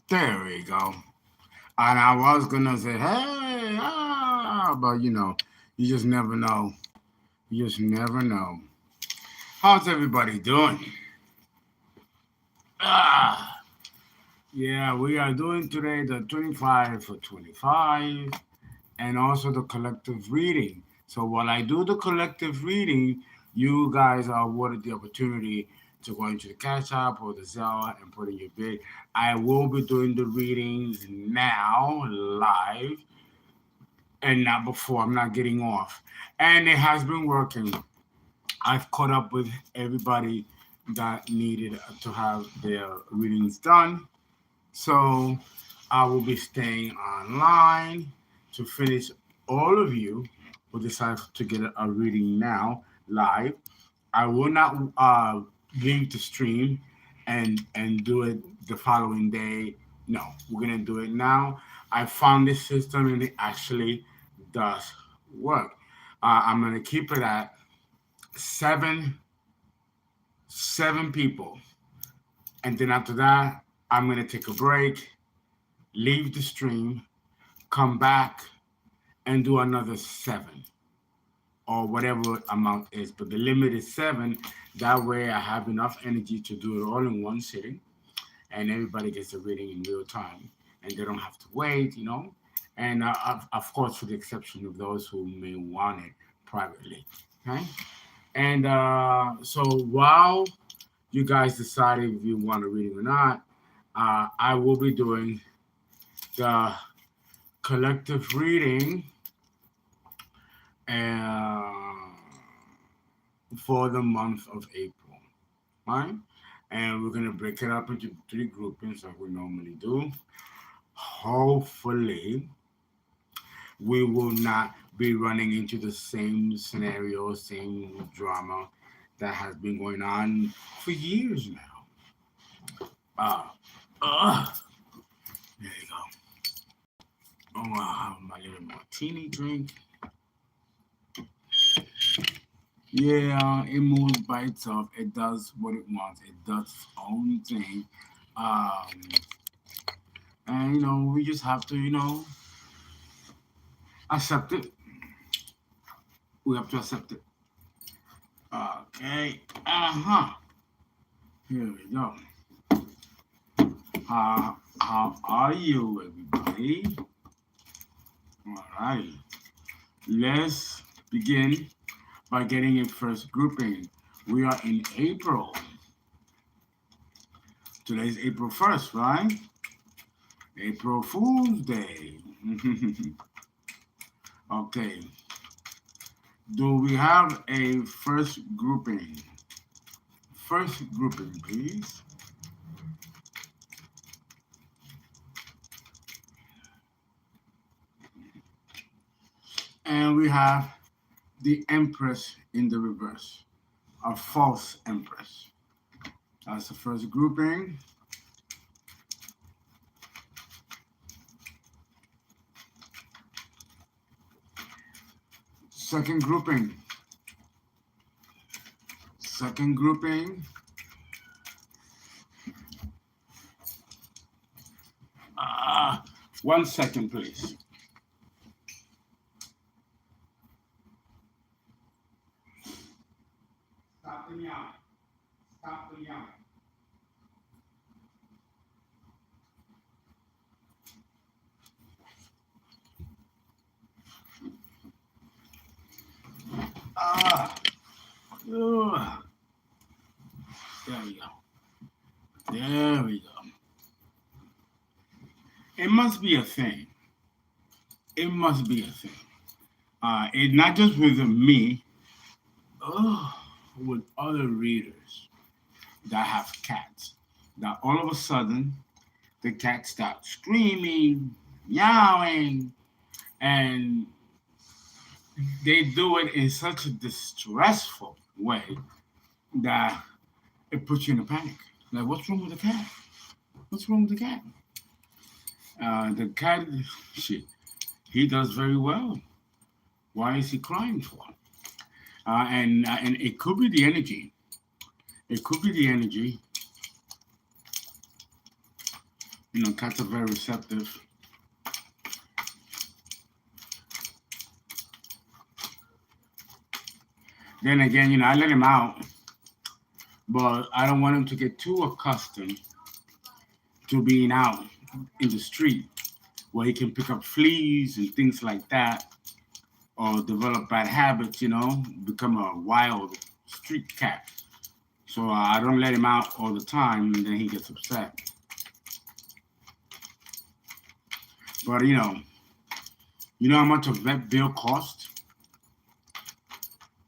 There we go. And I was gonna say, hey, but you just never know. You just never know. How's everybody doing? Ah, yeah, we are doing today the 25 for 25 and also the collective reading. So while I do the collective reading, you guys are awarded the opportunity to go into the Cash App or the Zelle and put in your bid. I will be doing the readings now live and not before. I'm not getting off. And it has been working. I've caught up with everybody that needed to have their readings done. So I will be staying online to finish all of you who decide to get a reading now live. I will not leave the stream and do it the following day. No, we're gonna do it now. I found this system and it actually does work. I'm gonna keep it at seven seven people, and then after that, I'm gonna take a break, leave the stream, come back, and do another seven or whatever amount is. But the limit is seven. That way, I have enough energy to do it all in one sitting, and everybody gets the reading in real time, and they don't have to wait. And of course, for the exception of those who may want it privately. Okay. And so while you guys decide if you want a reading or not, I will be doing the collective reading uh, for the month of April, right? And we're gonna break it up into three groupings like we normally do. Hopefully, we will not be running into the same scenario, same drama that has been going on for years now. Uh, uh, there you go. Oh, I'll have my little martini drink. Yeah, it moves by itself. It does what it wants. It does its own thing. Um, and we just have to, accept it. We have to accept it. Okay. Uh-huh. Here we go. How are you, everybody? All right. Let's begin by getting a first grouping. We are in April. Today's April 1st, right? April Fool's Day. Okay. Do we have a first grouping? First grouping, please. And we have the Empress in the reverse, a false Empress. That's the first grouping. Second grouping. Second grouping. 1 second, please. Stop the yawn. Stop the yawn. Ah. Ugh. There we go. There we go. It must be a thing. It must be a thing. It not just with me, with other readers that have cats. That all of a sudden the cats start screaming, yowling, and they do it in such a distressful way that it puts you in a panic. Like, what's wrong with the cat? What's wrong with the cat? The cat, shit, he does very well. Why is he crying for? And it could be the energy. It could be the energy. Cats are very receptive. Then again, I let him out, but I don't want him to get too accustomed to being out in the street where he can pick up fleas and things like that, or develop bad habits, become a wild street cat. So I don't let him out all the time, and then he gets upset. But how much a vet bill cost?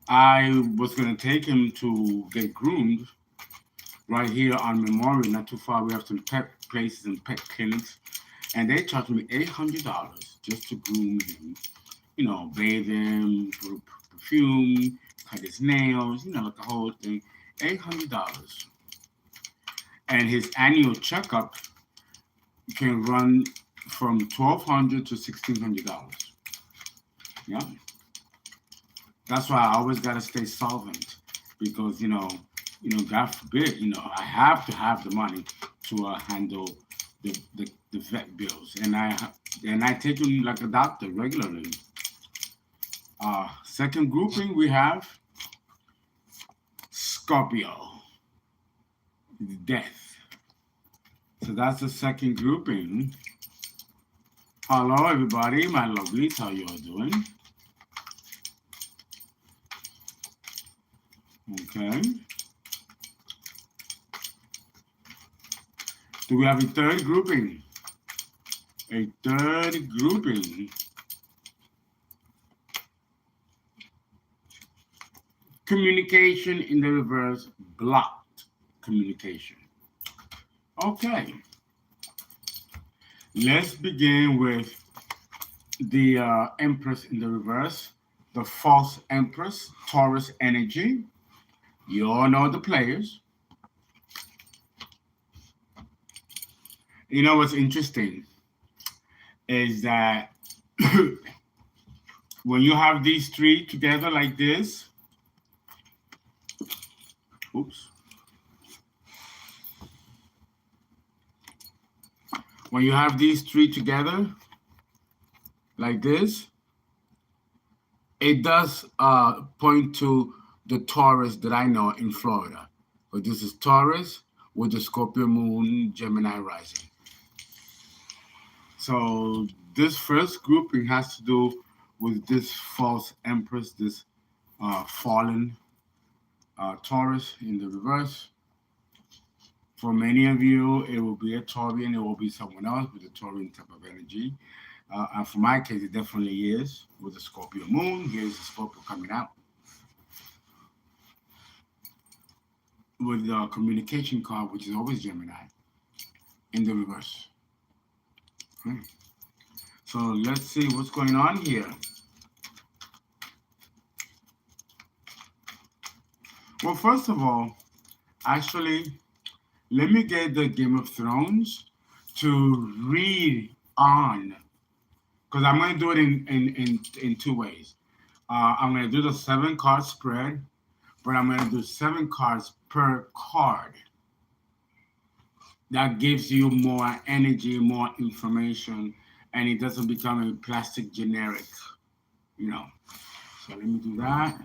I was gonna take him to get groomed right here on Memorial, not too far. We have some pet places and pet clinics, and they charged me $800 just to groom him. Bathe him, put perfume, cut his nails, like the whole thing. $800, and his annual checkup can run from $1,200 to $1,600. Yeah, that's why I always gotta stay solvent because God forbid, I have to have the money to handle the vet bills, and I take him like a doctor regularly. Second grouping we have Scorpio, death. So that's the second grouping. Hello, everybody, my lovelies. How you all doing? Okay. Do we have a third grouping? A third grouping. Communication in the reverse, blocked communication. Okay. Let's begin with the Empress in the reverse, the false Empress, Taurus energy. You all know the players. What's interesting is that when you have these three together like this, when you have these three together like this, it does point to the Taurus that I know in Florida. But this is Taurus with the Scorpio moon, Gemini rising. So this first grouping has to do with this false Empress, this fallen Taurus in the reverse. For many of you, it will be a Taurian, it will be someone else with a Taurian type of energy. And for my case, it definitely is with the Scorpio moon. Here's the Scorpio coming out. With the communication card, which is always Gemini, in the reverse. So let's see what's going on here. Well, first of all, actually, let me get the Game of Thrones to read on, because I'm going to do it in two ways. I'm going to do the 7-card spread, but I'm going to do 7 cards per card. That gives you more energy, more information, and it doesn't become a plastic generic, So let me do that.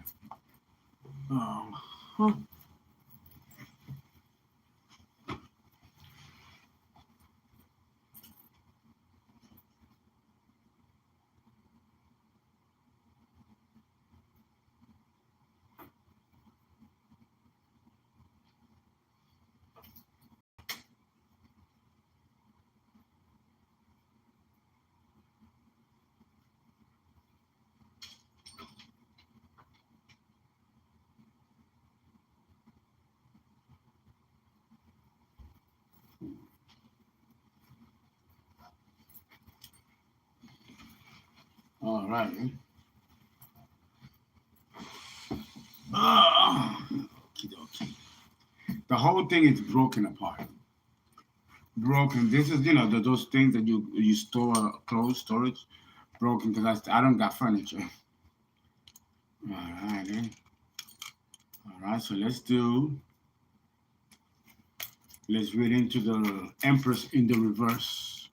All right. The whole thing is broken apart. Broken. This is, those things that you store clothes storage. Broken because I don't got furniture. All right. All right. So let's do Let's read into the Empress in the reverse.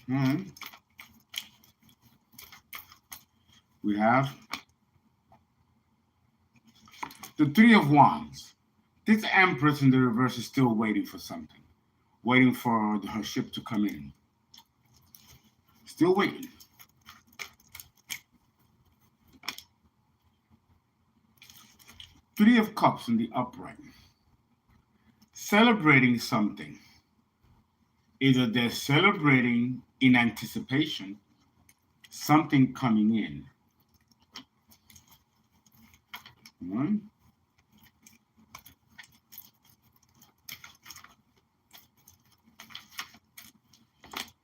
And we have the Three of Wands. This Empress in the reverse is still waiting for something, waiting for her ship to come in. Still waiting. Three of Cups in the upright. Celebrating something. Either they're celebrating in anticipation, something coming in. One.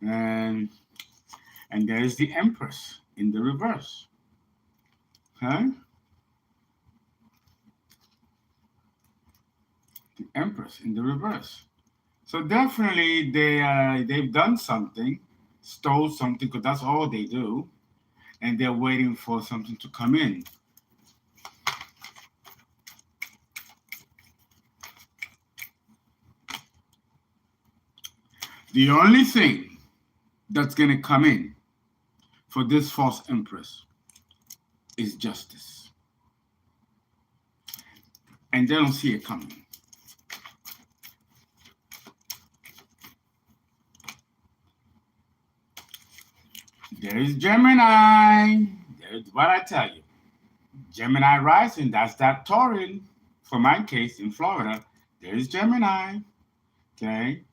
And there is the Empress in the reverse. Huh? The Empress in the reverse. So definitely they've done something, stole something, because that's all they do, and they're waiting for something to come in. The only thing that's going to come in for this false Empress is justice. And they don't see it coming. There is Gemini. There's what I tell you. Gemini rising, that's that Taurin. For my case in Florida, there is Gemini. Okay?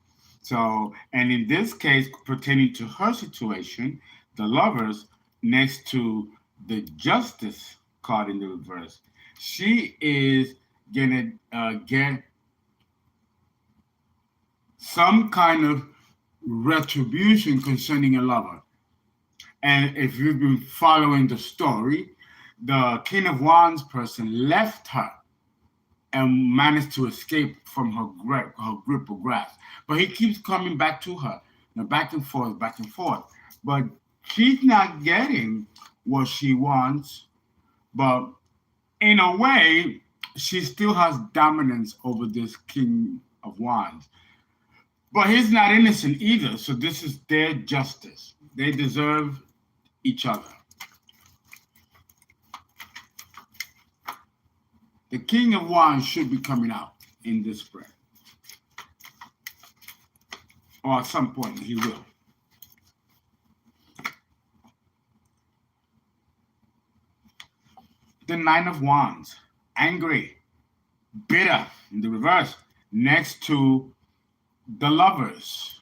So, and in this case, pertaining to her situation, the Lovers next to the Justice card in the reverse, she is gonna get some kind of retribution concerning a lover. And if you've been following the story, the King of Wands person left her and managed to escape from her grip of grasp. But he keeps coming back to her, back and forth, back and forth. But she's not getting what she wants, but in a way, she still has dominance over this King of Wands. But he's not innocent either, so this is their justice. They deserve each other. The King of Wands should be coming out in this spread. Or at some point he will. The Nine of Wands, angry, bitter in the reverse, next to the Lovers.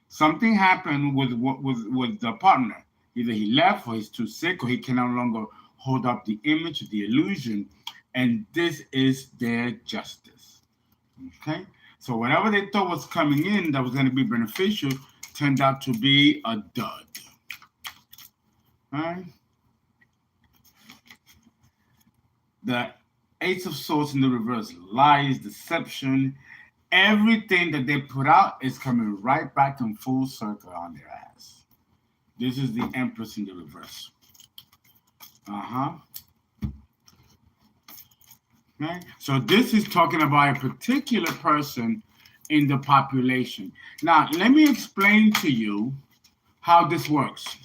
Something happened with the partner. Either he left, or he's too sick, or he can no longer hold up the image, the illusion, and this is their justice. Okay? So whatever they thought was coming in that was going to be beneficial turned out to be a dud. All right? The Ace of Swords in the reverse, lies, deception, everything that they put out is coming right back in full circle on their ass. This is the Empress in the reverse. Okay? So this is talking about a particular person in the population. Now, let me explain to you how this works.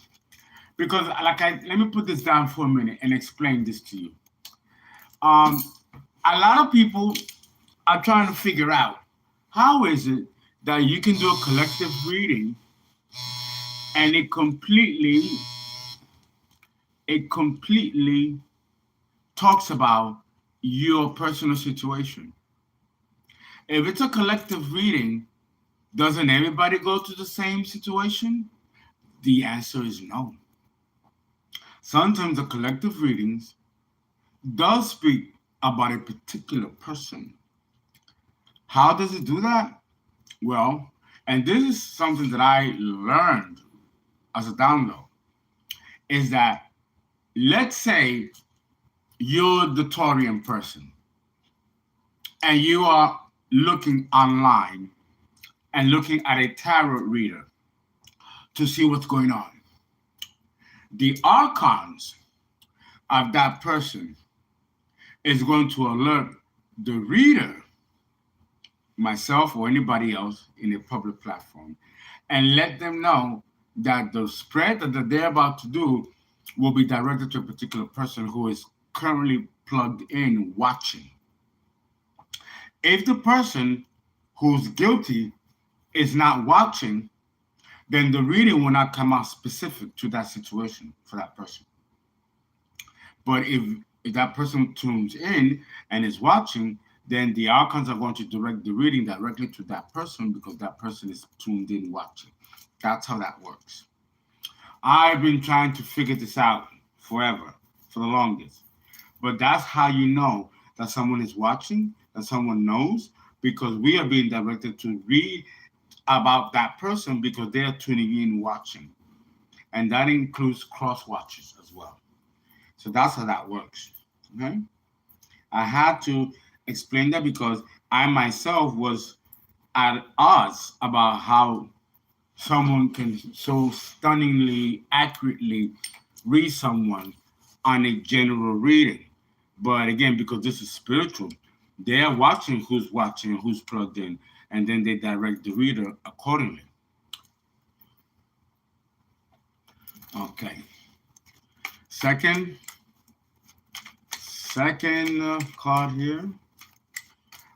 Because let me put this down for a minute and explain this to you. A lot of people are trying to figure out how is it that you can do a collective reading and it completely talks about your personal situation. If it's a collective reading, doesn't everybody go through the same situation? The answer is no. Sometimes the collective readings does speak about a particular person. How does it do that? Well, and this is something that I learned as a download, is that let's say you're the Taurian person and you are looking online and looking at a tarot reader to see what's going on. The archons of that person is going to alert the reader myself or anybody else in a public platform, and let them know that the spread that they're about to do will be directed to a particular person who is currently plugged in watching. If the person who's guilty is not watching, then the reading will not come out specific to that situation for that person. But if that person tunes in and is watching, then the outcomes are going to direct the reading directly to that person because that person is tuned in watching. That's how that works. I've been trying to figure this out forever, for the longest. But that's how you know that someone is watching, that someone knows, because we are being directed to read about that person because they are tuning in watching. And that includes cross watches as well. So that's how that works. Okay? I had to explain that because I myself was at odds about how someone can so stunningly accurately read someone on a general reading. But again, because this is spiritual, they are watching and who's plugged in, and then they direct the reader accordingly. Okay. Second card here.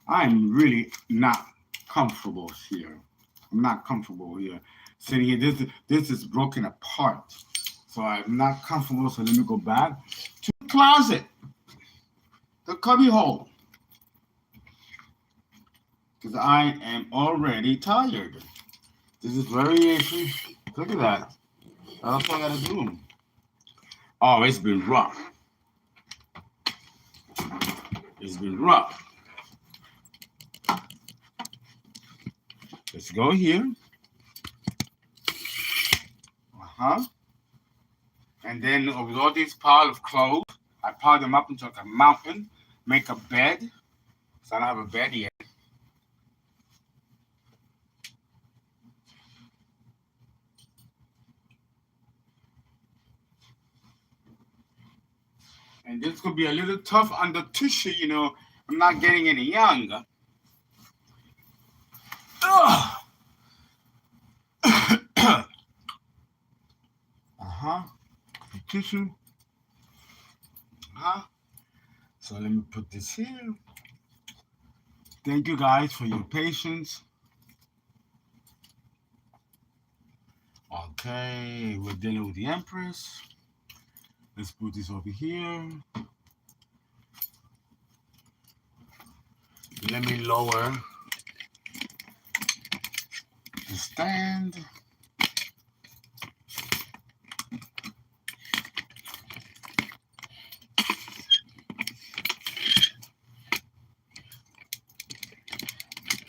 I'm really not comfortable here. I'm not comfortable here. Sitting here, this is broken apart. So I'm not comfortable, so let me go back to the closet, the cubby hole. Because I am already tired. This is very easy. Look at that. That's what I gotta do. Oh, it's been rough. It's been rough. Let's go here. And then with all these pile of clothes, I pile them up into like a mountain, make a bed. So I don't have a bed yet. And this could be a little tough on the tissue, you know. I'm not getting any younger. The tissue. So let me put this here. Thank you guys for your patience. Okay, we're dealing with the Empress. Let's put this over here. Let me lower the stand.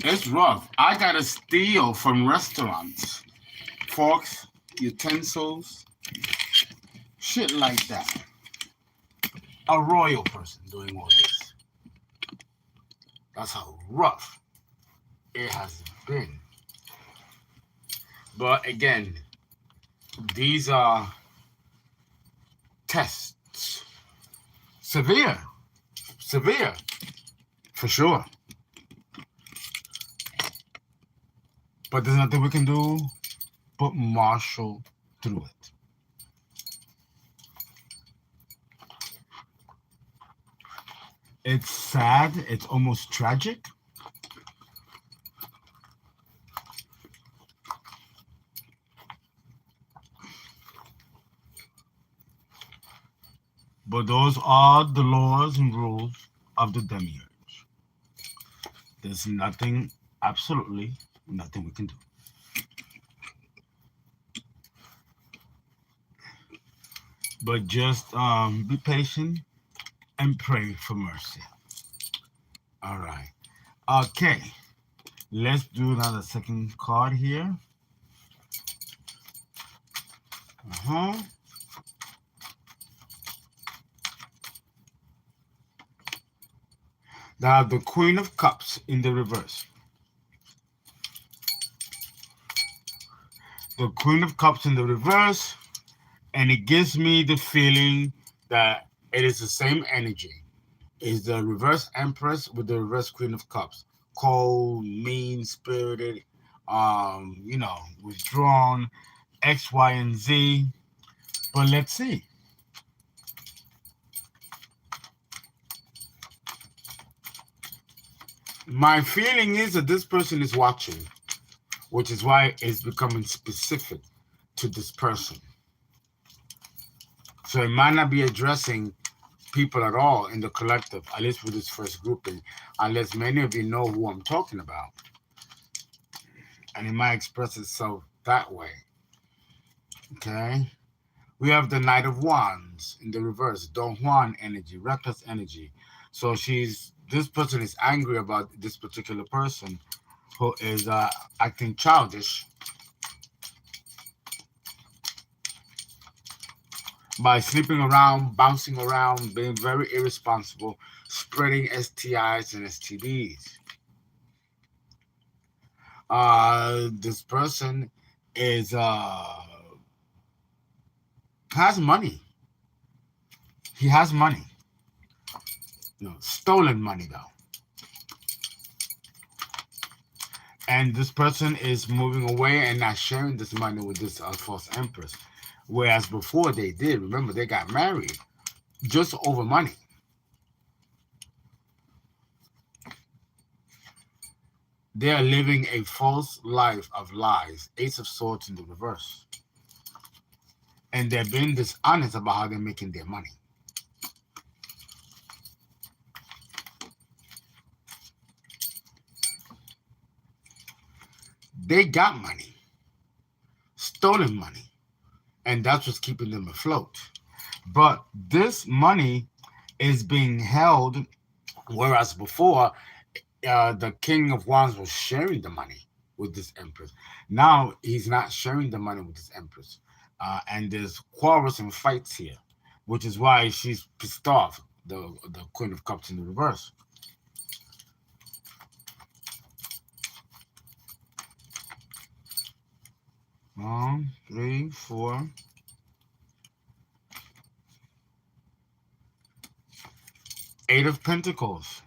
It's rough. I gotta steal from restaurants. Forks, utensils, shit like that. A royal person doing all this. That's how rough it has been. But again, these are tests. Severe, for sure. But there's nothing we can do but marshal through it. It's sad, it's almost tragic. But those are the laws and rules of the demiurge. There's nothing, absolutely nothing we can do. But just be patient and pray for mercy. All right. Okay. Let's do another second card here. Now the Queen of Cups in the reverse. The Queen of Cups in the reverse, and it gives me the feeling that it is the same energy. Is the reverse Empress with the reverse Queen of Cups. cold, mean-spirited, withdrawn, X, Y, and Z. But let's see. My feeling is that this person is watching, which is why it's becoming specific to this person. So it might not be addressing people at all in the collective, at least for this first grouping, unless many of you know who I'm talking about. And it might express itself that way. Okay? We have the Knight of Wands in the reverse, Don Juan energy, reckless energy. So this person is angry about this particular person who is acting childish by sleeping around, bouncing around, being very irresponsible, spreading STIs and STDs. This person is has money. He has money. Stolen money though. And this person is moving away and not sharing this money with this false empress. Whereas before they did, remember, they got married just over money. They are living a false life of lies. Ace of Swords in the reverse. And they're being dishonest about how they're making their money. They got money. Stolen money. And that's what's keeping them afloat. But this money is being held, whereas before, the King of Wands was sharing the money with this empress. Now he's not sharing the money with this empress. And there's quarrels and fights here, which is why she's pissed off, the Queen of Cups in the reverse. One, three, four. Eight of Pentacles.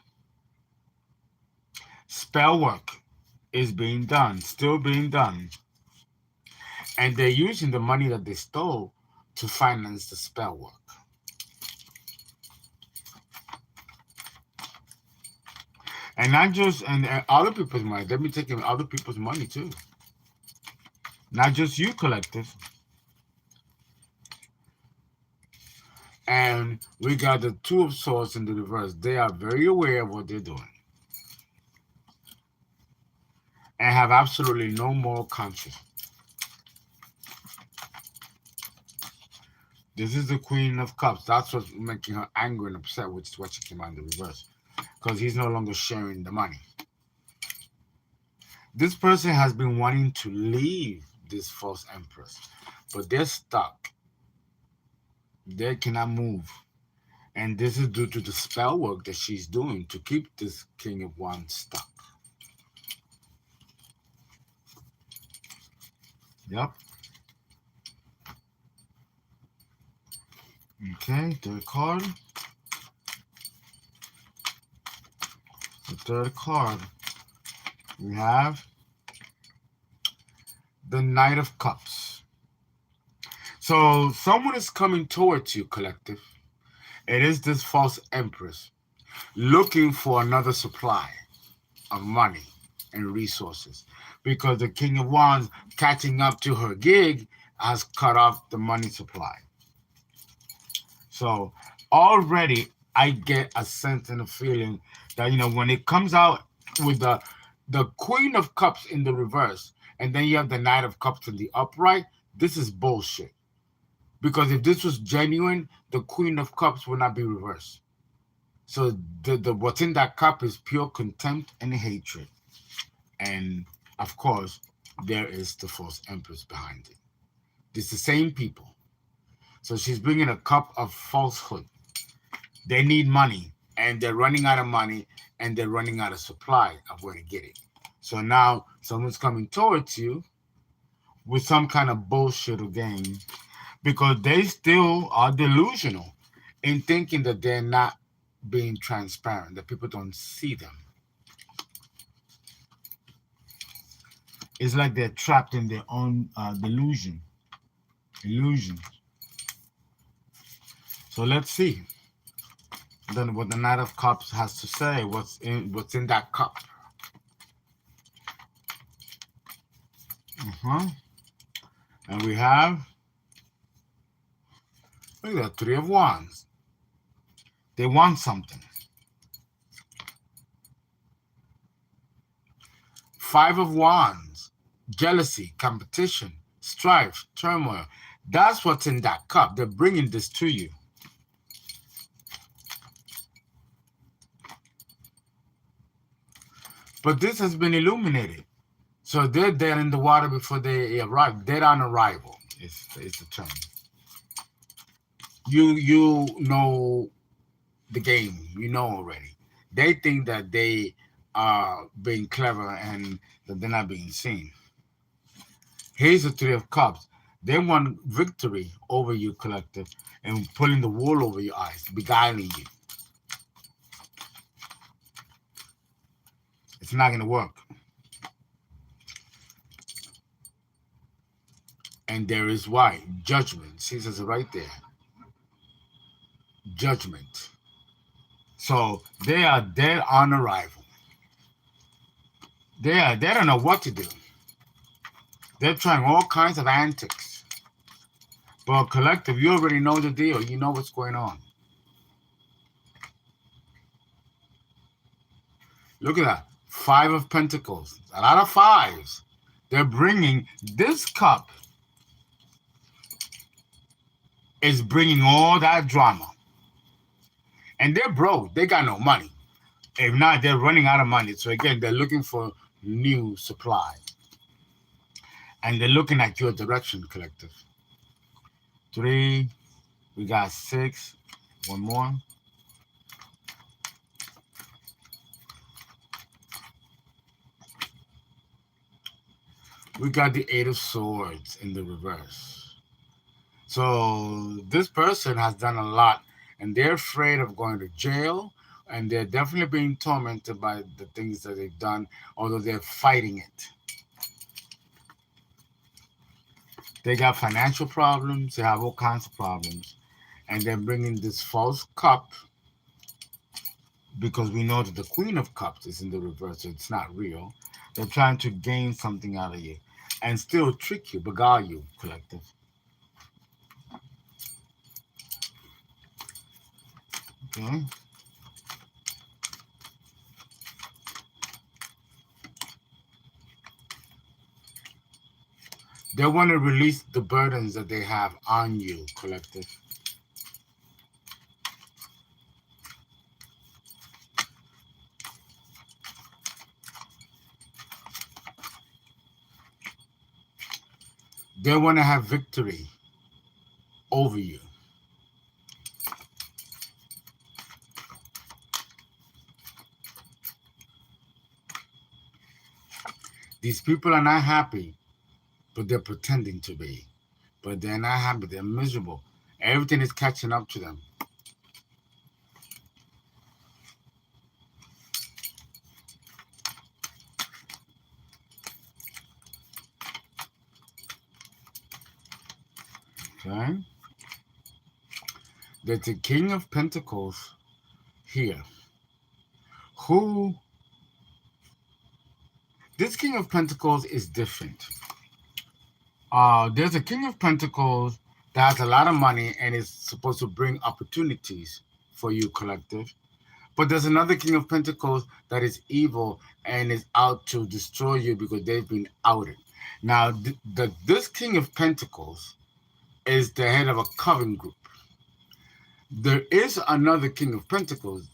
Spell work is being done, still being done. And they're using the money that they stole to finance the spell work. And not just and other people's money. They've been taking other people's money too. Not just you, collective. And we got the Two of Swords in the reverse. They are very aware of what they're doing. And have absolutely no moral conscience. This is the Queen of Cups. That's what's making her angry and upset, which is what she came out in the reverse. Because he's no longer sharing the money. This person has been wanting to leave this false empress, but they're stuck. They cannot move. And this is due to the spell work that she's doing to keep this King of Wands stuck. Yep. Okay, third card. The third card, we have the Knight of Cups. So someone is coming towards you, collective. It is this false empress looking for another supply of money and resources, because the King of Wands catching up to her gig has cut off the money supply. So already I get a sense and a feeling that, when it comes out with the Queen of Cups in the reverse, and then you have the Knight of Cups in the upright, this is bullshit. Because if this was genuine, the Queen of Cups would not be reversed. So the what's in that cup is pure contempt and hatred. And of course, there is the false empress behind it. It's the same people. So she's bringing a cup of falsehood. They need money, and they're running out of money, and they're running out of supply of where to get it. So now someone's coming towards you with some kind of bullshit or game, because they still are delusional in thinking that they're not being transparent, that people don't see them. It's like they're trapped in their own illusion. So let's see then what the Knight of Cups has to say. What's in that cup? And we have, look at that, Three of Wands. They want something. Five of Wands. Jealousy, competition, strife, turmoil. That's what's in that cup. They're bringing this to you. But this has been illuminated. So they're dead in the water before they arrive. Dead on arrival is the term. You know the game. You know already. They think that they are being clever and that they're not being seen. Here's the Three of Cups. They want victory over you, collective, and pulling the wool over your eyes, beguiling you. It's not going to work. And there is why? Judgment. See, it says it right there. Judgment. So they are dead on arrival. They don't know what to do. They're trying all kinds of antics. But collective, you already know the deal. You know what's going on. Look at that. Five of Pentacles. A lot of fives. They're bringing this cup is bringing all that drama. And they're broke. They got no money. If not, they're running out of money. So again, they're looking for new supply. And they're looking at your direction, collective. 3. We got 6. One more. We got the 8 of Swords in the reverse. So this person has done a lot, and they're afraid of going to jail, and they're definitely being tormented by the things that they've done, although they're fighting it. They got financial problems. They have all kinds of problems. And they're bringing this false cup because we know that the Queen of Cups is in the reverse, so it's not real. They're trying to gain something out of you and still trick you, beguile you, collective. Okay. They want to release the burdens that they have on you, collective. They want to have victory over you. These people are not happy, but they're pretending to be. But they're not happy. They're miserable. Everything is catching up to them. Okay. There's the King of Pentacles here. This King of Pentacles is different. There's a King of Pentacles that has a lot of money and is supposed to bring opportunities for you, collective. But there's another King of Pentacles that is evil and is out to destroy you because they've been outed. Now, this King of Pentacles is the head of a coven group. There is another King of Pentacles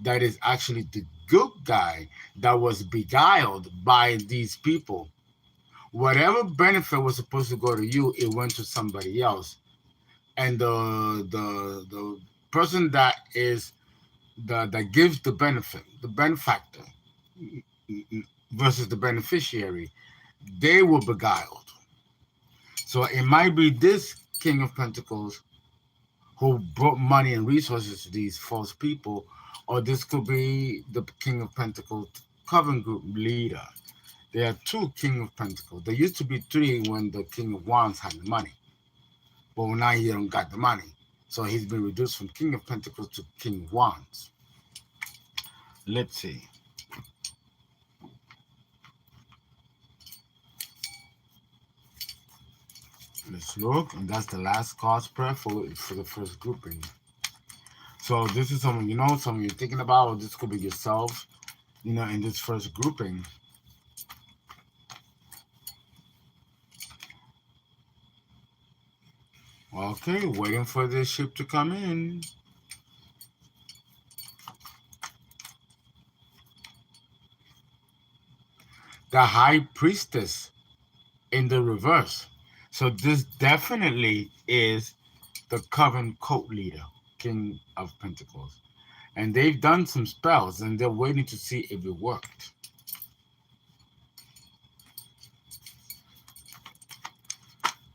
that is actually the good guy that was beguiled by these people. Whatever benefit was supposed to go to you, it went to somebody else. And the person that is that gives the benefit, the benefactor versus the beneficiary, they were beguiled. So it might be this King of Pentacles who brought money and resources to these false people, or this could be the King of Pentacles coven group leader There are two King of Pentacles. There used to be three when the King of Wands had the money. But now he don't got the money. So he's been reduced from King of Pentacles to King of Wands. Let's see. Let's look. And that's the last card spread for the first grouping. So this is someone you know, someone you're thinking about, or this could be yourself, in this first grouping. Okay, waiting for this ship to come in. The High Priestess in the reverse. So this definitely is the Coven cult leader, King of Pentacles. And they've done some spells and they're waiting to see if it worked.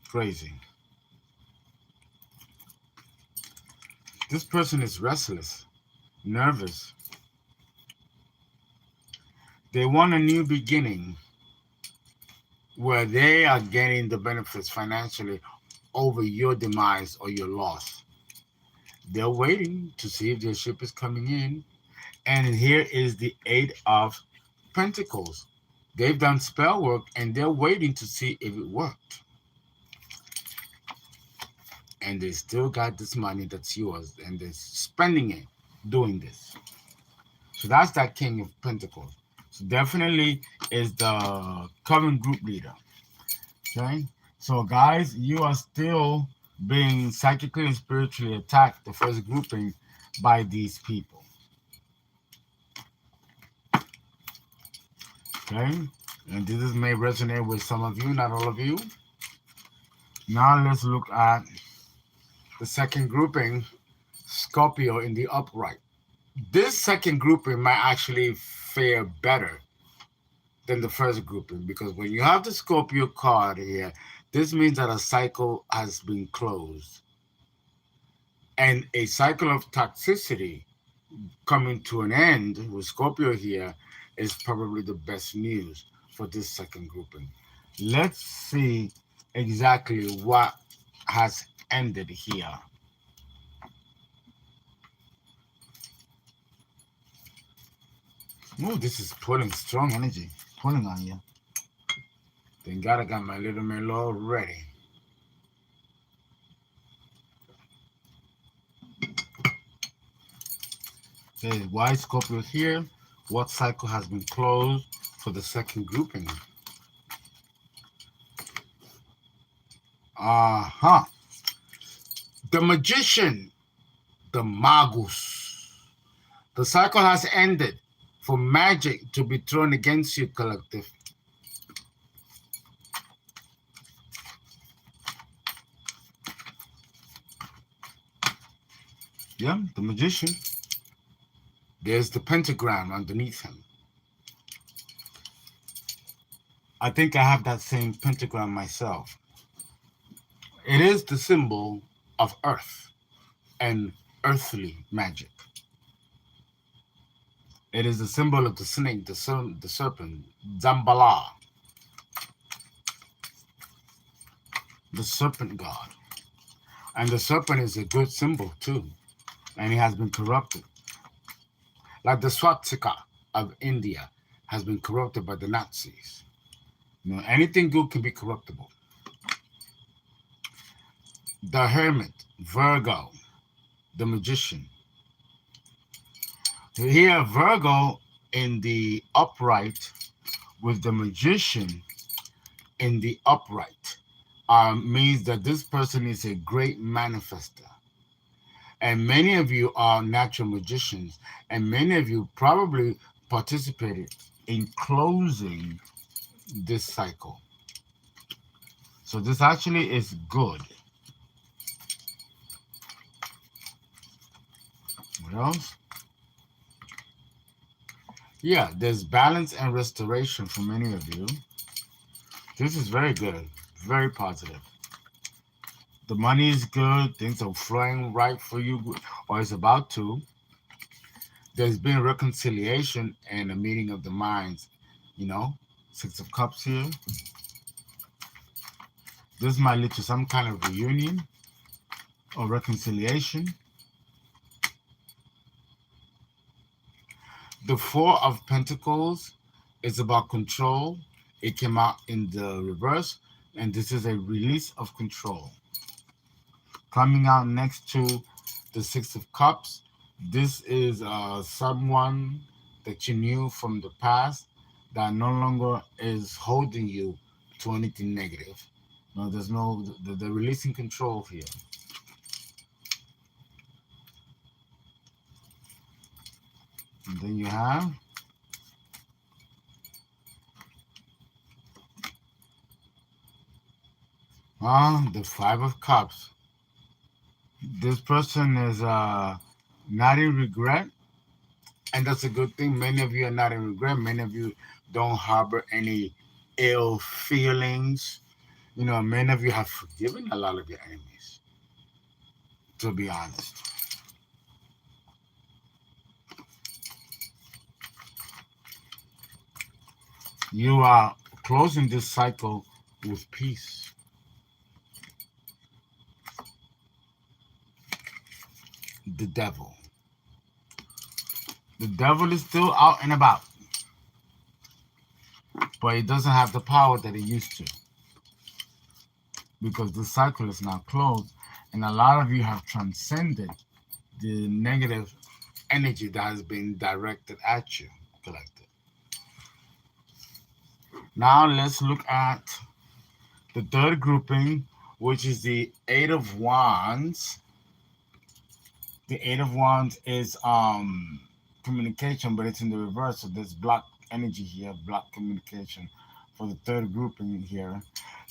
Crazy. This person is restless, nervous. They want a new beginning where they are getting the benefits financially over your demise or your loss. They're waiting to see if their ship is coming in. And here is the Eight of Pentacles. They've done spell work and they're waiting to see if it worked. And they still got this money that's yours and they're spending it doing this. So that's that King of Pentacles. So definitely is the Coven group leader. Okay? So guys, you are still being psychically and spiritually attacked, the first grouping, by these people. Okay? And this may resonate with some of you, not all of you. Now let's look at the second grouping, Scorpio in the upright. This second grouping might actually fare better than the first grouping, because when you have the Scorpio card here, this means that a cycle has been closed. And a cycle of toxicity coming to an end with Scorpio here is probably the best news for this second grouping. Let's see exactly what has ended here. Oh, this is pulling strong energy, pulling on you. Thank God I got my little Merlot ready. Okay, why Scorpio here? What cycle has been closed for the second grouping? The Magician, the Magus. The cycle has ended for magic to be thrown against you, collective. Yeah, the Magician. There's the pentagram underneath him. I think I have that same pentagram myself. It is the symbol of earth and earthly magic. It is the symbol of the snake, the serpent, Zambala, the serpent god. And the serpent is a good symbol too, and it has been corrupted. Like the swastika of India has been corrupted by the Nazis. Anything good can be corruptible. The Hermit, Virgo, the Magician. Here, Virgo in the upright with the Magician in the upright means that this person is a great manifester. And many of you are natural magicians, and many of you probably participated in closing this cycle. So this actually is good. What else? Yeah, there's balance and restoration for many of you. This is very good, very positive. The money is good, things are flowing right for you, or it's about to. There's been reconciliation and a meeting of the minds, Six of Cups here. This might lead to some kind of reunion or reconciliation. The Four of Pentacles is about control. It came out in the reverse, and this is a release of control. Coming out next to the Six of Cups, this is someone that you knew from the past that no longer is holding you to anything negative. No, there's no, the releasing control here. And then you have the Five of Cups. This person is not in regret, and that's a good thing. Many of you are not in regret. Many of you don't harbor any ill feelings. You know, many of you have forgiven a lot of your enemies, to be honest. You are closing this cycle with peace. The devil. The devil is still out and about, but it doesn't have the power that it used to, because the cycle is now closed, and a lot of you have transcended the negative energy that has been directed at you, collective. Now let's look at the third grouping, which is the Eight of Wands. The Eight of Wands is communication, but it's in the reverse. So there's block energy here, block communication for the third grouping here.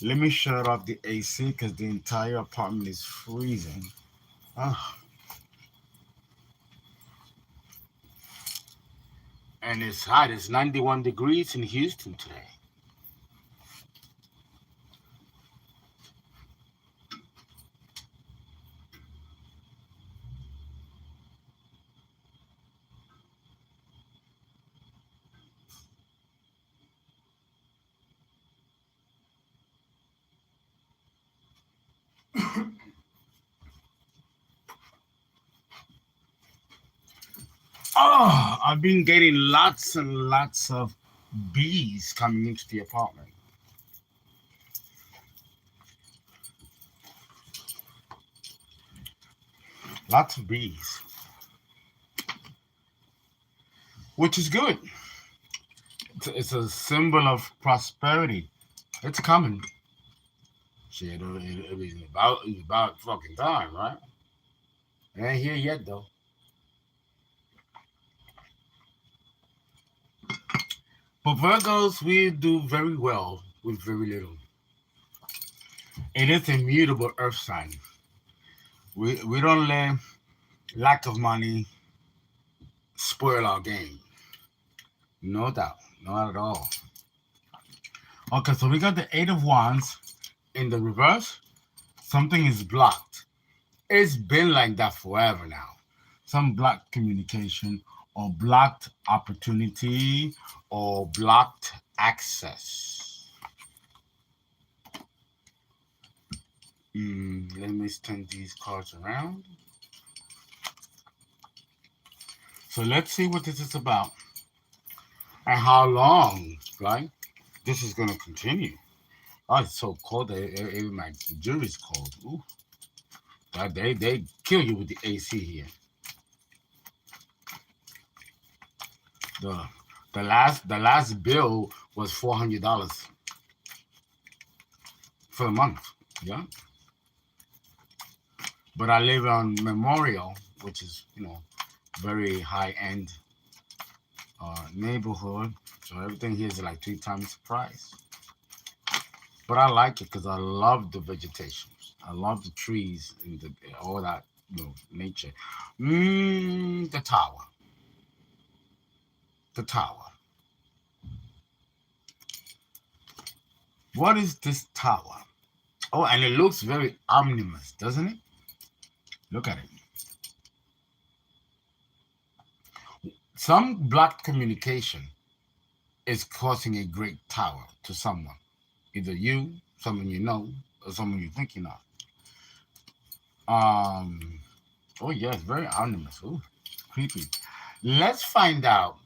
Let me shut off the AC because the entire apartment is freezing. And it's hot. It's 91 degrees in Houston today. Oh, I've been getting lots and lots of bees coming into the apartment. Lots of bees. Which is good. It's a symbol of prosperity. It's coming. Shit, it's about fucking time, right? It ain't here yet, though. But Virgos, we do very well with very little. It is a mutable earth sign. We don't let lack of money spoil our game. No doubt. Not at all. Okay, so we got the Eight of Wands in the reverse. Something is blocked. It's been like that forever now. Some blocked communication or blocked opportunity or blocked access. Let me turn these cards around. So let's see what this is about and how long, right? This is going to continue. Oh, it's so cold. My jewelry's cold. Ooh. They kill you with the AC here. The last bill was $400 for the month. Yeah. But I live on Memorial, which is very high end neighborhood. So everything here is like 3 times the price. But I like it because I love the vegetation. I love the trees and all that nature. The tower. The tower. What is this tower? Oh, and it looks very ominous, doesn't it? Look at it. Some blocked communication is causing a great tower to someone. Either you, someone you know, or someone you're thinking of. Oh yes, very ominous. Ooh, creepy. Let's find out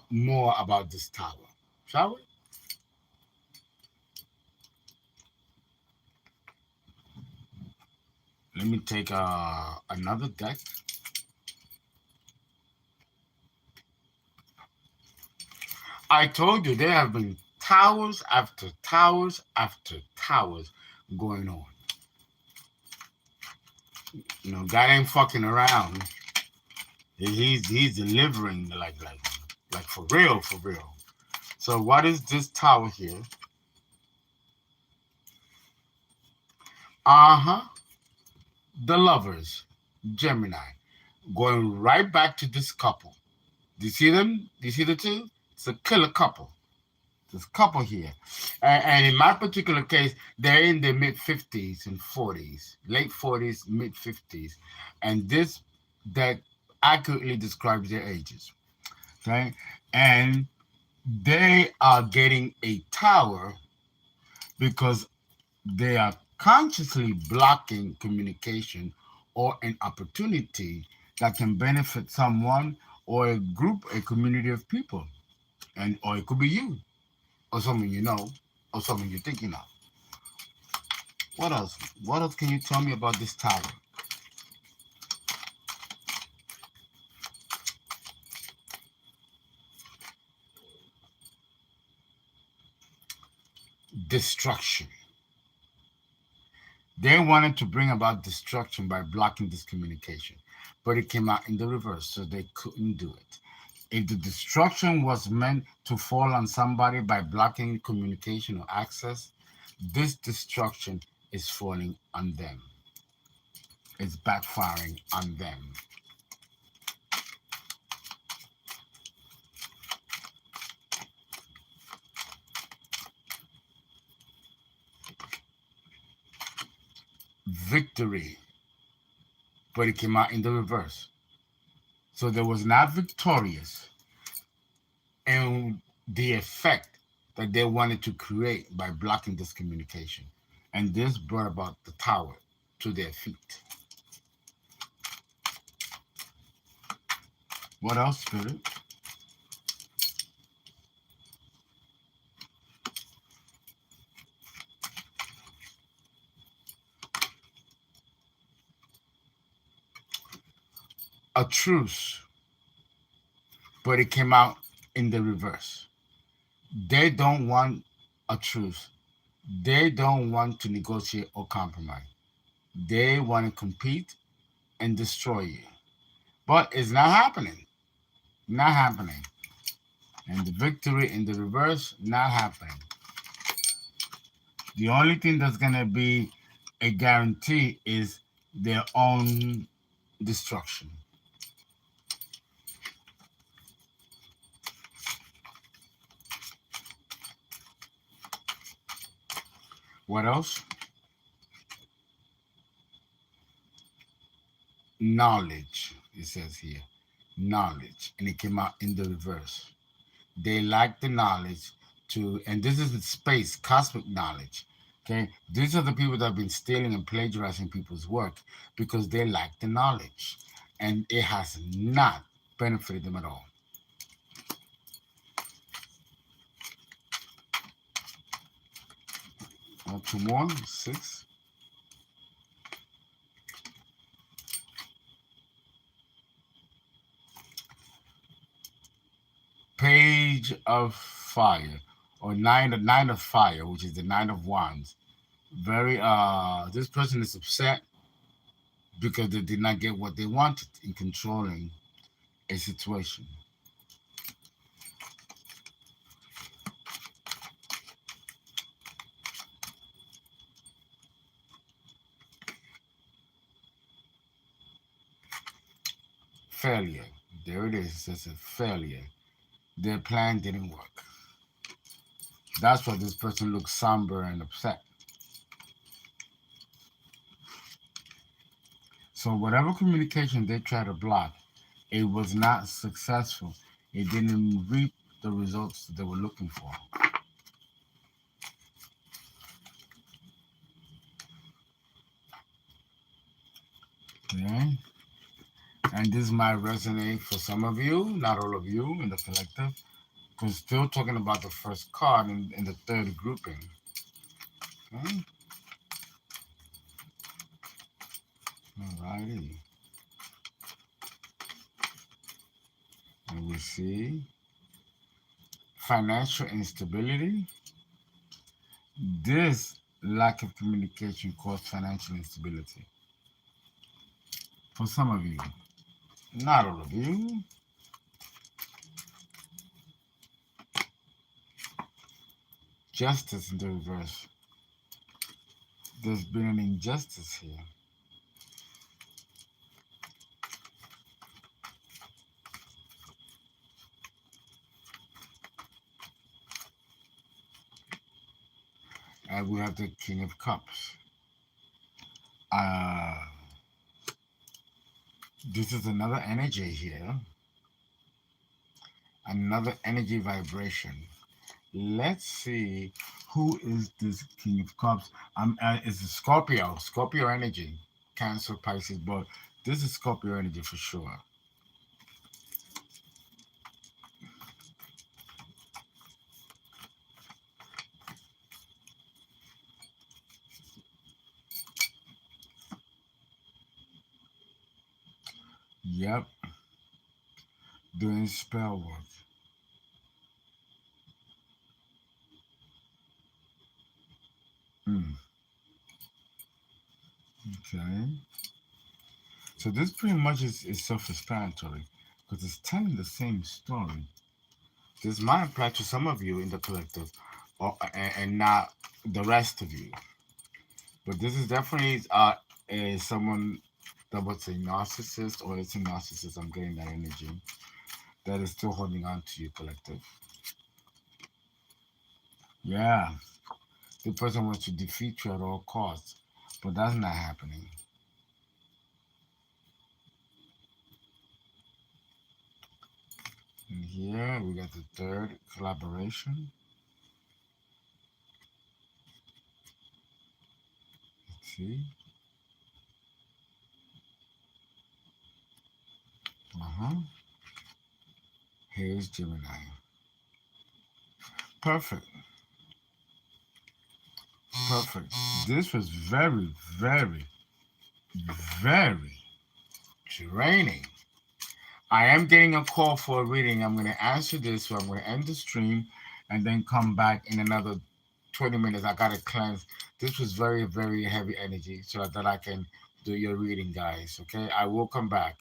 more about this tower, shall we? Let me take another deck. I told you there have been towers after towers after towers going on. You know, God ain't fucking around. He's delivering like for real, for real. So what is this tower here? Uh-huh. The lovers, Gemini, going right back to this couple. Do you see them? Do you see the two? It's a killer couple. This couple here. And in my particular case, they're in their mid 50s and 40s, late 40s, mid 50s. And this that accurately describes their ages. Okay? And they are getting a tower because they are consciously blocking communication or an opportunity that can benefit someone or a group, a community of people. And or it could be you or someone you know or someone you're thinking of. What else? What else can you tell me about this tower? Destruction. They wanted to bring about destruction by blocking this communication, but it came out in the reverse, so they couldn't do it. If the destruction was meant to fall on somebody by blocking communication or access, this destruction is falling on them. It's backfiring on them. Victory, but it came out in the reverse. So there was not victorious in the effect that they wanted to create by blocking this communication. And this brought about the tower to their feet. What else, Spirit? A truce, but it came out in the reverse. They don't want a truce. They don't want to negotiate or compromise. They want to compete and destroy you. But it's not happening. Not happening. And the victory in the reverse, not happening. The only thing that's going to be a guarantee is their own destruction. What else? Knowledge, it says here. Knowledge. And it came out in the reverse. They lack the knowledge to, and this is the space, cosmic knowledge. Okay, these are the people that have been stealing and plagiarizing people's work because they lack the knowledge, and it has not benefited them at all. Two more, 6. Page of Fire, or nine of Fire, which is the 9 of Wands. Very this person is upset because they did not get what they wanted in controlling a situation. Failure. There it is. It's a failure. Their plan didn't work. That's why this person looks somber and upset. So whatever communication they tried to block, it was not successful. It didn't reap the results they were looking for. Okay. And this might resonate for some of you, not all of you in the collective, because still talking about the first card in the third grouping. Okay. Alrighty. And we see financial instability. This lack of communication caused financial instability for some of you, not all of you. Justice in the reverse. There's been an injustice here. And we have the King of Cups. Uh, this is another energy here, another energy vibration. Let's see who is this King of Cups. It's a Scorpio, Scorpio energy, Cancer, Pisces, but this is Scorpio energy for sure. Yep, doing spell work. Mm, okay. So this pretty much is self-explanatory because it's telling the same story. This might apply to some of you in the collective, and not the rest of you. But this is definitely someone that was a narcissist, or it's a narcissist. I'm getting that energy that is still holding on to you, collective. Yeah, the person wants to defeat you at all costs, but that's not happening. And here we got the third collaboration. Let's see. Uh-huh. Here's Gemini. Perfect. Perfect. This was very, very, very draining. I am getting a call for a reading. I'm going to answer this, so I'm going to end the stream and then come back in another 20 minutes. I got to cleanse. This was very, very heavy energy so that I can do your reading, guys. Okay. I will come back.